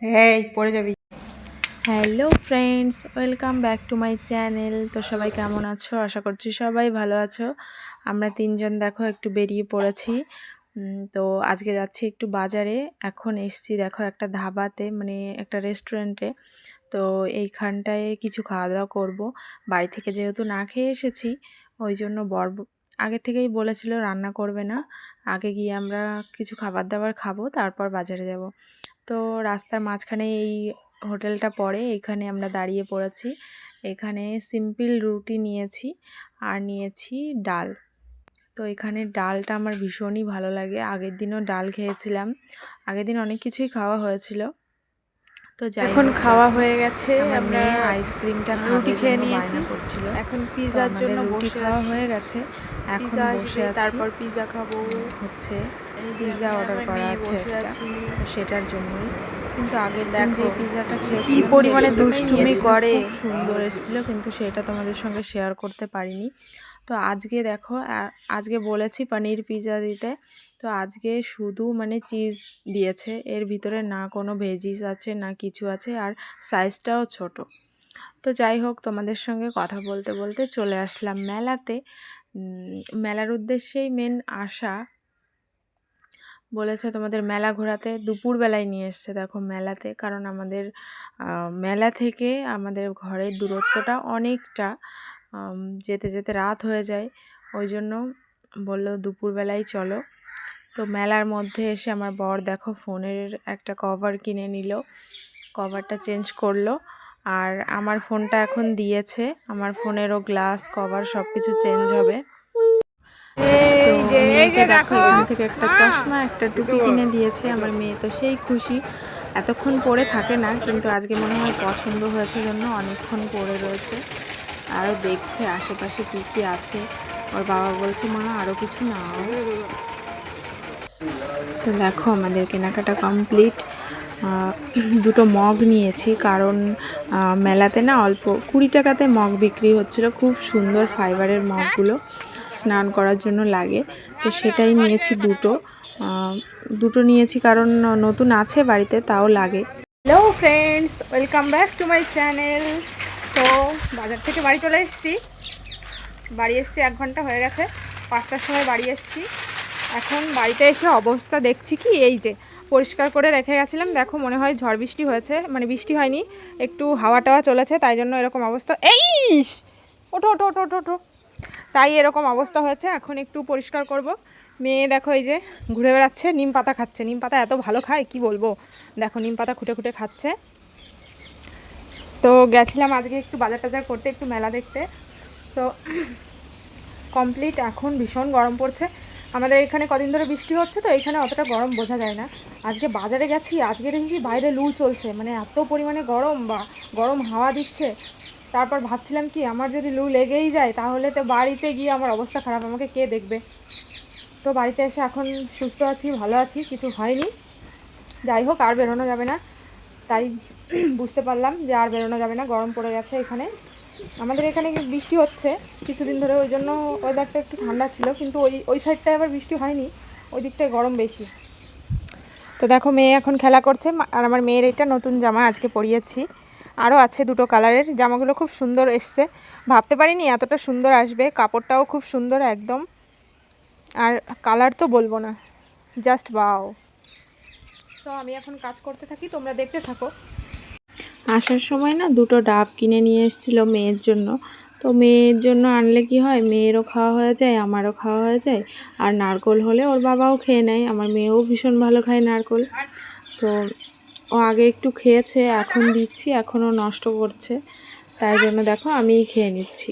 এই পড়ে যাবি। Hello friends, welcome back to my channel. তো সবাই কেমন আছো? আশা করছি সবাই ভালো আছো। আমরা তিনজন দেখো একটু বেরিয়ে পড়েছি। তো আজকে যাচ্ছি একটু বাজারে। এখন এসছি দেখো একটা ধাবাতে, মানে একটা রেস্টুরেন্টে। তো এইখানটায় কিছু খাওয়া দাওয়া করবো। বাড়ি থেকে যেহেতু না খেয়ে এসেছি, ওই জন্য আগে থেকেই বলেছিল রান্না করবে না, আগে গিয়ে আমরা কিছু খাবার দাবার খাবো, তারপর বাজারে যাব। তো রাস্তার মাঝখানে এই হোটেলটা পড়ে, এখানে আমরা দাঁড়িয়ে পড়েছি। এখানে সিম্পল রুটি নিয়েছি আর নিয়েছি ডাল। তো এখানে ডালটা আমার ভীষণই ভালো লাগে। আগের দিনও ডাল খেয়েছিলাম, আগের দিন অনেক কিছুই খাওয়া হয়েছিল। তো এখন খাওয়া হয়ে গেছে, আমার আমরা মেয়ে আইসক্রিমটা রুটি খাবে খেয়ে জন্য নিয়েছি। বায়না করছিল। এখন তো পিৎজার আমাদের জন্য রুটি বসে খাওয়া আছি। হয়ে গেছে, এখন পিৎজা বসে আসবে, আছি। তারপর পিৎজা খাবো। হচ্ছে এই যে পিৎজা আমি আর অর্ডার আমার করা মেয়ে আছে বসে একটা, আছি। তো সেটার জন্যই। কিন্তু আগের দিন যে দেখো পিৎজাটা কি খেয়েছিলাম পরিমাণে 150 টাকায় দুষ্টুমি নিয়েছিল, করে। খুব সুন্দর এসেছিলো, কিন্তু সেটা তোমাদের সঙ্গে শেয়ার করতে পারিনি। তো আজকে দেখো, আজকে বলেছি পনির পিৎজা দিতে, তো আজকে শুধু মানে চিজ দিয়েছে, এর ভিতরে না কোনো ভেজিস আছে না কিছু আছে, আর সাইজটাও ছোট। তো যাই হোক, তোমাদের সঙ্গে কথা বলতে বলতে চলে আসলাম মেলাতে। মেলার উদ্দেশ্যেই মেন আসা। বলেছে তোমাদের মেলা ঘোরাতে, দুপুরবেলায় নিয়ে এসছে দেখো মেলাতে, কারণ আমাদের মেলা থেকে আমাদের ঘরের দূরত্বটা অনেকটা, যেতে যেতে রাত হয়ে যায়, ওই জন্য বললো দুপুরবেলায় চলো। তো মেলার মধ্যে এসে আমার বর দেখো ফোনের একটা কভার কিনে নিল, কভারটা চেঞ্জ করলো। আর আমার ফোনটা এখন দিয়েছে, আমার ফোনেরও গ্লাস কভার সব কিছু চেঞ্জ হবে। তো মেয়েকে দেখো এখান থেকে একটা চশমা একটা টুপি কিনে দিয়েছে। আমার মেয়ে তো সেই খুশি, এতক্ষণ পরে থাকে না, কিন্তু আজকে মনে হয় পছন্দ হয়েছে জন্য অনেকক্ষণ পরে রয়েছে। আরও দেখছে আশেপাশে কী কী আছে। ওর বাবা বলছে মা আরও কিছু নাও। তো দেখো আমাদের কেনাকাটা কমপ্লিট। দুটো মগ নিয়েছি, কারণ মেলাতে না অল্প 20 টাকাতে মগ বিক্রি হচ্ছিল, খুব সুন্দর ফাইবারের মগগুলো, স্নান করার জন্য লাগে। তো সেটাই নিয়েছি দুটো নিয়েছি, কারণ নতুন আছে বাড়িতে, তাও লাগে। Hello friends, welcome back to my channel. তো বাজার থেকে বাড়ি চলে এসেছি। বাড়ি এসেছি 1 ঘন্টা হয়ে গেছে, 5টার সময় বাড়ি এসেছি। এখন বাড়িতে এসে অবস্থা দেখছি কি, এই যে পরিষ্কার করে রেখে গেছিলাম, দেখো মনে হয় ঝড় বৃষ্টি হয়েছে, মানে বৃষ্টি হয়নি, একটু হাওয়া টাওয়া চলেছে, তাই জন্য এরকম অবস্থা। ওঠো ওঠো ওঠো ওঠো ওঠো, তাই এরকম অবস্থা হয়েছে। এখন একটু পরিষ্কার করব। মেয়ে দেখো এই যে ঘুরে বেড়াচ্ছে, নিম পাতা খাচ্ছে। নিম পাতা এত ভালো খায় কি বলবো, দেখো নিম পাতা খুঁটে খুঁটে খাচ্ছে। তো গেছিলাম আজকে একটু বাজার টাজার করতে, একটু মেলা দেখতে। তো কমপ্লিট। এখন ভীষণ গরম পড়ছে। আমাদের এখানে কদিন ধরে বৃষ্টি হচ্ছে, তো এখানে অতটা গরম বোঝা যায় না। আজকে বাজারে গেছি, আজকে দেখি কি বাইরে লু চলছে, মানে এত পরিমাণে গরম, বা গরম হাওয়া দিচ্ছে। তারপর ভাবছিলাম কি, আমার যদি লু লেগেই যায় তাহলে তো বাড়িতে গিয়ে আমার অবস্থা খারাপ, আমাকে কে দেখবে। তো বাড়িতে এসে এখন সুস্থ আছি, ভালো আছি, কিছু হয়নি। যাই হোক, আর বেরোনো যাবে না, তাই বুঝতে পারলাম যে আর বেরোনো যাবে না, গরম পড়ে গেছে এখানে। আমাদের এখানে বৃষ্টি হচ্ছে কিছুদিন ধরে, ওই জন্য ওয়েদারটা একটু ঠান্ডা ছিল, কিন্তু ওই সাইডটায় আবার বৃষ্টি হয়নি, ওই দিকটায় গরম বেশি। তো দেখো মেয়ে এখন খেলা করছে, আর আমার মেয়ের এটা নতুন জামা আজকে পরিয়েছি। আরও আছে 2টো কালারের, জামাগুলো খুব সুন্দর এসছে, ভাবতে পারিনি এতটা সুন্দর আসবে, কাপড়টাও খুব সুন্দর একদম, আর কালার তো বলবো না, জাস্ট বাও। তো আমি এখন কাজ করতে থাকি, তোমরা দেখতে থাকো। আসার সময় না 2টো ডাব কিনে নিয়ে এসেছিলো মেয়ের জন্য। তো মেয়ের জন্য আনলে কি হয়, মেয়েরও খাওয়া হয়ে যায়, আমারও খাওয়া হয়ে যায়। আর নারকোল হলে ওর বাবাও খেয়ে নেয়, আমার মেয়েও ভীষণ ভালো খায় নারকোল। তো ও আগে একটু খেয়েছে, এখন দিচ্ছি, এখনও নষ্ট করছে, তাই জন্য দেখো আমিই খেয়ে নিচ্ছি।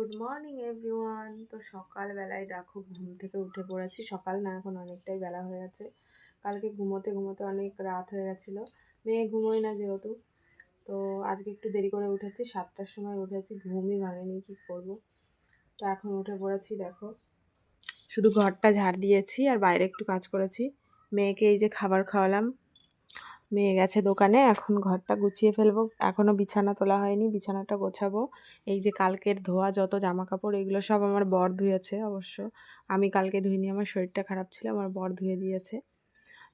Good morning everyone. তো সকালবেলায় দেখো ঘুম থেকে উঠে পড়েছি। সকাল না, এখন অনেকটাই বেলা হয়ে গেছে। কালকে ঘুমোতে ঘুমোতে অনেক রাত হয়ে গেছিলো, মেয়ে ঘুমোই না যেহেতু। তো আজকে একটু দেরি করে উঠেছি, 7টার সময় উঠেছি, ঘুমই ভাঙেনি, কী করবো। তো এখন উঠে পড়েছি, দেখো শুধু ঘরটা ঝাড় দিয়েছি আর বাইরে একটু কাজ করেছি। মেয়েকে এই যে খাবার খাওয়ালাম, মেয়ে গেছে দোকানে, এখন ঘরটা গুছিয়ে ফেলবো। এখনও বিছানা তোলা হয়নি, বিছানাটা গোছাবো। এই যে কালকের ধোয়া যত জামা কাপড়, এগুলো সব আমার বর ধুয়েছে অবশ্য, আমি কালকে ধুইনি, আমার শরীরটা খারাপ ছিল, আমার বর ধুয়ে দিয়েছে।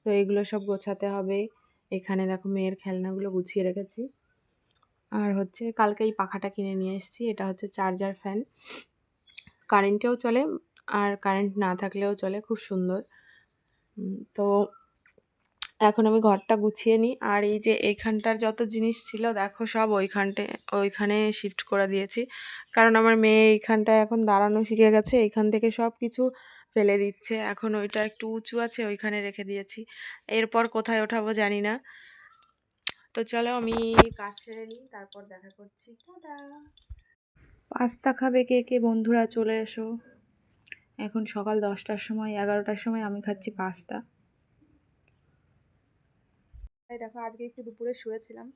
তো এগুলো সব গোছাতে হবে। এখানে দেখো মেয়ের খেলনাগুলো গুছিয়ে রেখেছি। আর হচ্ছে কালকে এই পাখাটা কিনে নিয়ে এসেছি, এটা হচ্ছে চার্জার ফ্যান, কারেন্টেও চলে আর কারেন্ট না থাকলেও চলে, খুব সুন্দর। তো এখন আমি ঘরটা গুছিয়ে নিই। আর এই যে এইখানটার যত জিনিস ছিল দেখো সব ওইখানে শিফট করে দিয়েছি, কারণ আমার মেয়ে এইখানটায় এখন দাঁড়ানো শিখে গেছে, এইখান থেকে সব কিছু ফেলে দিচ্ছে। এখন ওইটা একটু উঁচু আছে, ওইখানে রেখে দিয়েছি, এরপর কোথায় ওঠাবো জানি না। তো চলো আমি কাজ সেরে নিই, তারপর দেখা করছি। টাটা। পাস্তা খাবে কে কে বন্ধুরা, চলে এসো। এখন সকাল 10টার সময়, 11টার সময় আমি খাচ্ছি পাস্তা। এই দেখো আজকে একটু দুপুরে শুয়েছিলাম,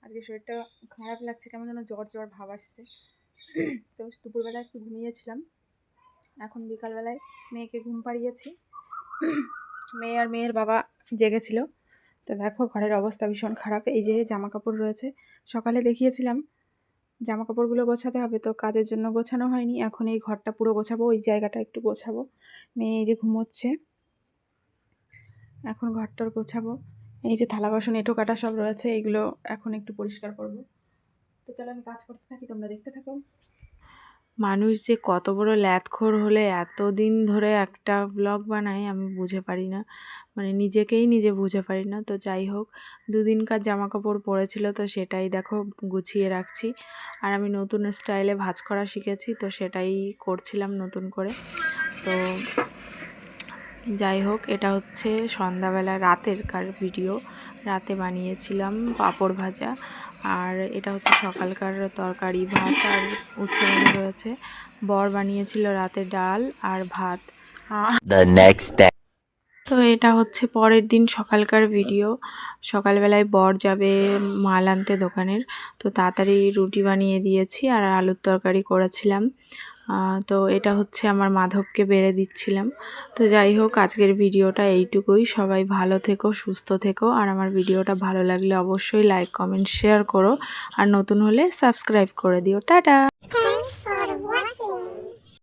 আজকে শরীরটা খারাপ লাগছে, কেমন যেন জ্বর জ্বর ভাব আসছে। তো দুপুরবেলা একটু ঘুমিয়েছিলাম, এখন বিকালবেলায় মেয়েকে ঘুম পাড়িয়েছি। মেয়ে আর মেয়ের বাবা জেগেছিল। তো দেখো ঘরের অবস্থা ভীষণ খারাপ। এই যে জামা কাপড় রয়েছে, সকালে দেখিয়েছিলাম জামা কাপড়গুলো গোছাতে হবে, তো কাজের জন্য গোছানো হয়নি। এখন এই ঘরটা পুরো গোছাবো, ওই জায়গাটা একটু গোছাবো। মেয়ে এই যে ঘুমোচ্ছে, এখন ঘরটার গোছাবো। এই যে থালা বাসন এঁটো কাটা সব রয়েছে, এইগুলো এখন একটু পরিষ্কার করব। তো চলো আমি কাজ করতে থাকি, তোমরা দেখতে থাকো। মানুষ যে কত বড় ল্যাদখোর হলে এতদিন ধরে একটা ব্লগ বানায় আমি বুঝে পারি না, মানে নিজেকেই নিজে বুঝে পারি না। তো যাই হোক, দুদিনকার জামা কাপড় পরেছিল, তো সেটাই দেখো গুছিয়ে রাখছি। আর আমি নতুন স্টাইলে ভাঁজ করা শিখেছি, তো সেটাই করছিলাম নতুন করে। তো যাই হোক, এটা হচ্ছে সন্ধ্যাবেলা রাতেরকার ভিডিও, রাতে বানিয়েছিলাম পাঁপড় ভাজা। আর এটা হচ্ছে সকালকার তরকারি, ভাত আর উচ্ছে ভাজা রয়েছে। বর বানিয়েছিল রাতে ডাল আর ভাত। তো এটা হচ্ছে পরের দিন সকালকার ভিডিও। সকালবেলায় বর যাবে মাল আনতে দোকানের, তো তাড়াতাড়ি রুটি বানিয়ে দিয়েছি আর আলুর তরকারি করেছিলাম। তো এটা হচ্ছে আমার মাধবকে বেড়ে দিচ্ছিলাম। তো যাই হোক, আজকের ভিডিওটা এইটুকুই। সবাই ভালো থেকো, সুস্থ থেকো, আর আমার ভিডিওটা ভালো লাগলে অবশ্যই লাইক কমেন্ট শেয়ার করো, আর নতুন হলে সাবস্ক্রাইব করে দিও। টাটা। Thanks for watching.